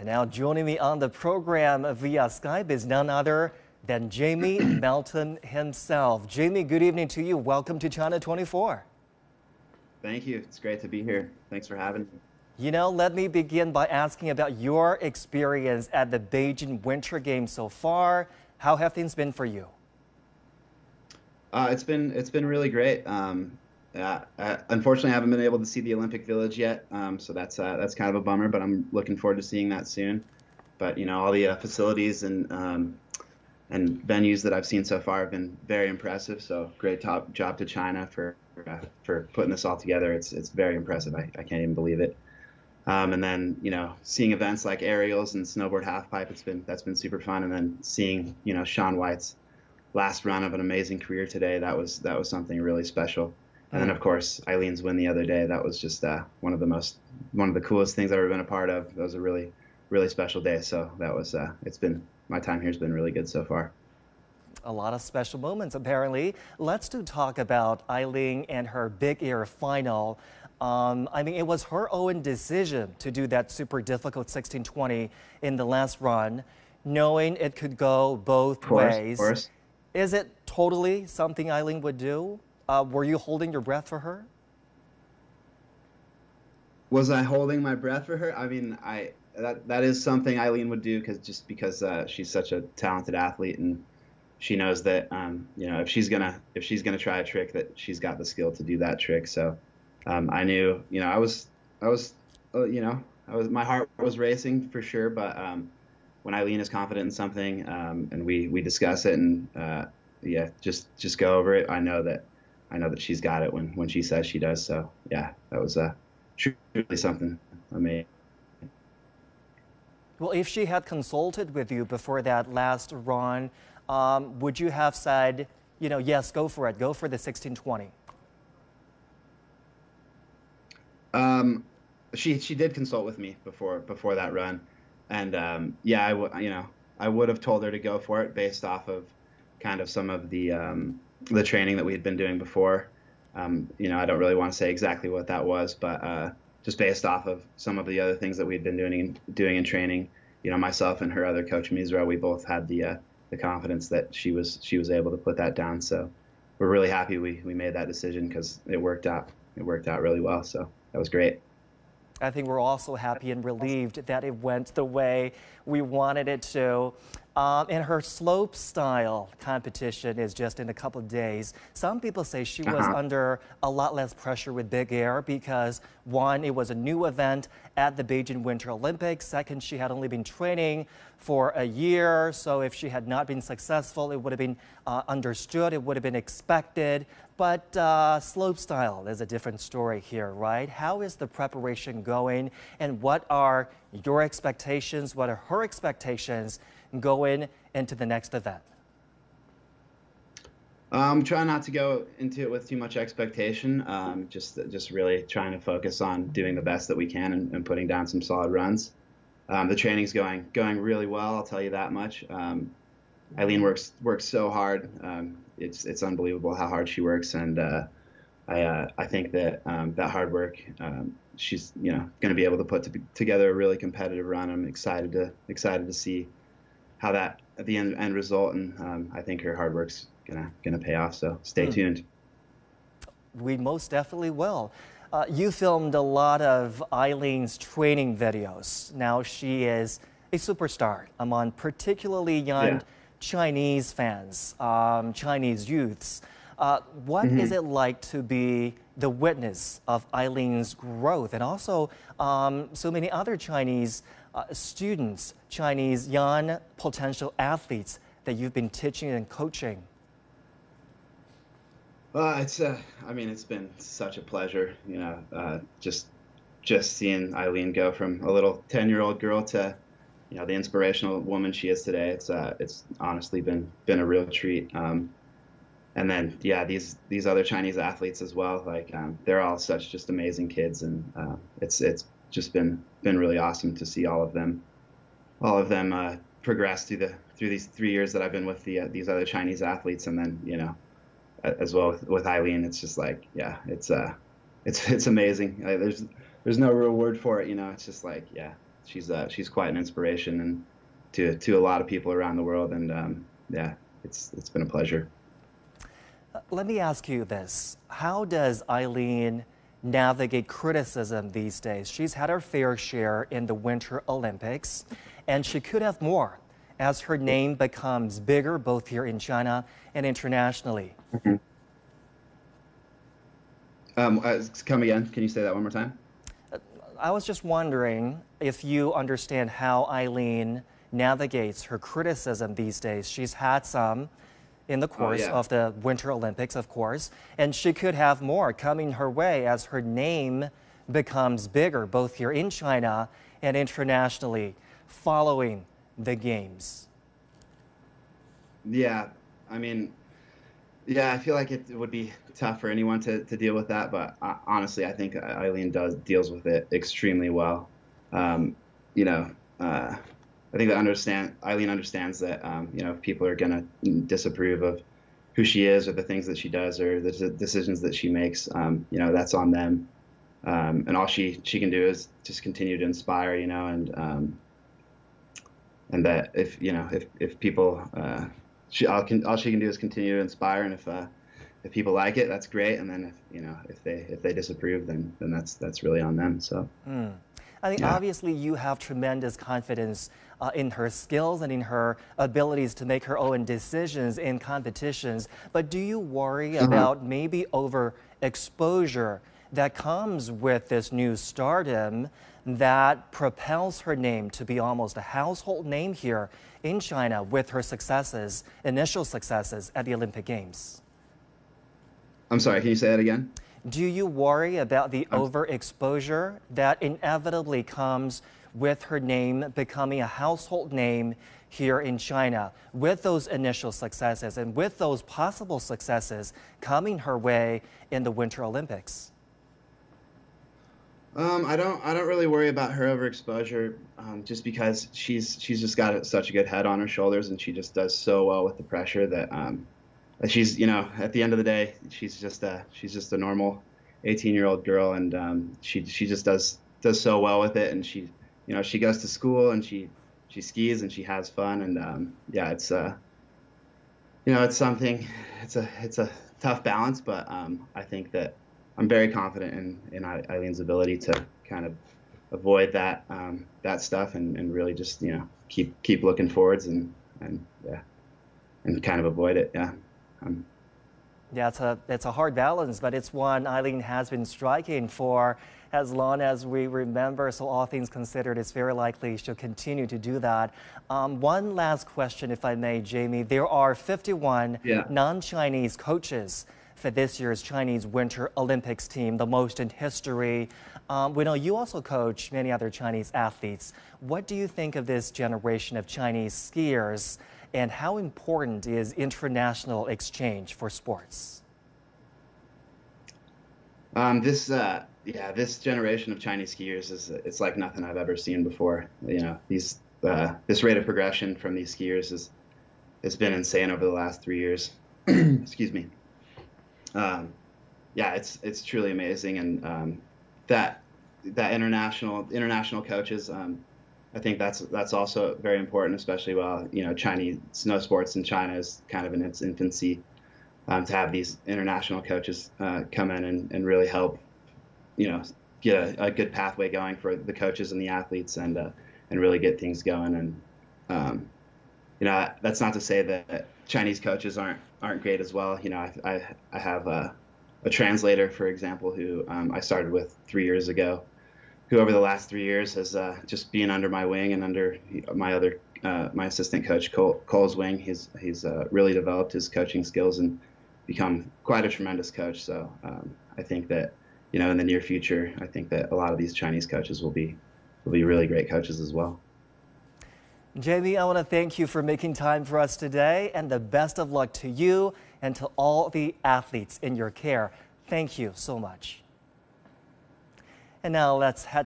And now joining me on the program via Skype is none other than Jaime Melton himself. Jaime, good evening to you. Welcome to China 24. Thank you. It's great to be here. Thanks for having me. You know, let me begin by asking about your experience at the Beijing Winter Games so far. How have things been for you? It's been really great. Unfortunately, I haven't been able to see the Olympic Village yet, so that's kind of a bummer. But I'm looking forward to seeing that soon. But you know, all the facilities and venues that I've seen so far have been very impressive. So great job to China for putting this all together. It's very impressive. I can't even believe it. And then you know, seeing events like aerials and snowboard halfpipe, that's been super fun. And then seeing Shaun White's last run of an amazing career today, that was something really special. And then of course Eileen's win the other day, that was just one of the coolest things I've ever been a part of. That was a really special day. So that was my time here's been really good so far. A lot of special moments, apparently. Let's talk about Eileen and her big air final. I mean, it was her own decision to do that super difficult 1620 in the last run, knowing it could go both ways. Of course. Is it totally something Eileen would do? Were you holding your breath for her? Was I holding my breath for her? I mean, that is something Eileen would do because she's such a talented athlete, and she knows that you know, if she's gonna try a trick, that she's got the skill to do that trick. So I knew, you know, my heart was racing for sure, but when Eileen is confident in something and we discuss it and yeah, just go over it, I know that she's got it when she says she does. So yeah, that was truly something amazing. Well, if she had consulted with you before that last run, would you have said, you know, yes, go for it, go for the 1620? She did consult with me before that run, and yeah, I would have told her to go for it based off of kind of some of the training that we had been doing before. You know, I don't really want to say exactly what that was, but just based off of some of the other things that we had been doing in training. You know, myself and her other coach Mizra, we both had the confidence that she was able to put that down. So we're really happy we made that decision because it worked out. It worked out really well. So that was great. I think we're also happy and relieved that it went the way we wanted it to. And her slope style competition is just in a couple of days. Some people say she was under a lot less pressure with big air because, one, it was a new event at the Beijing Winter Olympics. Second, she had only been training for a year. So if she had not been successful, it would have been understood, it would have been expected. But slope style is a different story here, right? How is the preparation going? And what are your expectations? What are her expectations going into the next event? Trying not to go into it with too much expectation. Just really trying to focus on doing the best that we can and putting down some solid runs. The training's going really well, I'll tell you that much. Eileen works so hard. It's unbelievable how hard she works, and I think that that hard work, she's going to be able to put together a really competitive run. I'm excited to see how that at the end result, and I think her hard work's gonna pay off. So stay tuned. We most definitely will. You filmed a lot of Eileen's training videos. Now she is a superstar among particularly young Chinese fans, Chinese youths. What is it like to be the witness of Eileen's growth, and also so many other Chinese students, Chinese young potential athletes that you've been teaching and coaching? I mean, it's been such a pleasure, you know, just seeing Eileen go from a little 10-year-old girl to, you know, the inspirational woman she is today. It's honestly been a real treat. And then, yeah, these other Chinese athletes as well, like they're all such just amazing kids, and it's just been really awesome to see all of them progress through these 3 years that I've been with these other Chinese athletes, and then, you know, as well with Eileen. It's just like, yeah, it's amazing. There's no real word for it, you know. It's just like, yeah, she's quite an inspiration and to a lot of people around the world. And yeah, it's been a pleasure. Let me ask you this. How does Eileen navigate criticism these days? She's had her fair share in the Winter Olympics, and she could have more as her name becomes bigger both here in China and internationally. Mm-hmm. Come again. Can you say that one more time? I was just wondering if you understand how Eileen navigates her criticism these days. She's had some in the course of the Winter Olympics, of course, and she could have more coming her way as her name becomes bigger, both here in China and internationally, following the Games. Yeah, I mean, yeah, I feel like it would be tough for anyone to deal with that, but honestly, I think Eileen deals with it extremely well. You know, I think that Eileen understands that you know, if people are gonna disapprove of who she is or the things that she does or the decisions that she makes, you know, that's on them. And all she can do is just continue to inspire, you know, and that if you know if people all she can do is continue to inspire, and if people like it, that's great, and then if they disapprove, then that's really on them. So. I think obviously you have tremendous confidence in her skills and in her abilities to make her own decisions in competitions. But do you worry about maybe overexposure that comes with this new stardom that propels her name to be almost a household name here in China with her successes, initial successes at the Olympic Games? I'm sorry, can you say that again? Do you worry about the overexposure that inevitably comes with her name becoming a household name here in China, with those initial successes and with those possible successes coming her way in the Winter Olympics? I don't really worry about her overexposure, just because she's just got such a good head on her shoulders, and she just does so well with the pressure that she's, you know, at the end of the day, she's just a normal 18-year-old girl, and she just does so well with it, and she, you know, she goes to school and she skis and she has fun, and yeah, it's you know, it's a tough balance, but I think that I'm very confident in Eileen's ability to kind of avoid that stuff and really just, you know, keep looking forwards and yeah, and kind of avoid it. Yeah. Yeah, it's a hard balance, but it's one Eileen has been striking for as long as we remember. So all things considered, it's very likely she'll continue to do that. One last question, if I may, Jaime. There are 51 non-Chinese coaches for this year's Chinese Winter Olympics team, the most in history. We know you also coach many other Chinese athletes. What do you think of this generation of Chinese skiers, and how important is international exchange for sports? This generation of Chinese skiers it's like nothing I've ever seen before. You know, this rate of progression from these skiers has been insane over the last 3 years. Excuse me. Yeah, it's truly amazing, and that international coaches. I think that's also very important, especially while, you know, Chinese snow sports in China is kind of in its infancy. To have these international coaches come in and really help, you know, get a good pathway going for the coaches and the athletes, and really get things going. And you know, that's not to say that Chinese coaches aren't great as well. You know, I have a translator, for example, who I started with 3 years ago, who over the last 3 years has just been under my wing and under my assistant coach Cole's wing. He's really developed his coaching skills and become quite a tremendous coach. So I think that, you know, in the near future, I think that a lot of these Chinese coaches will be really great coaches as well. Jaime, I want to thank you for making time for us today, and the best of luck to you and to all the athletes in your care. Thank you so much. And now let's head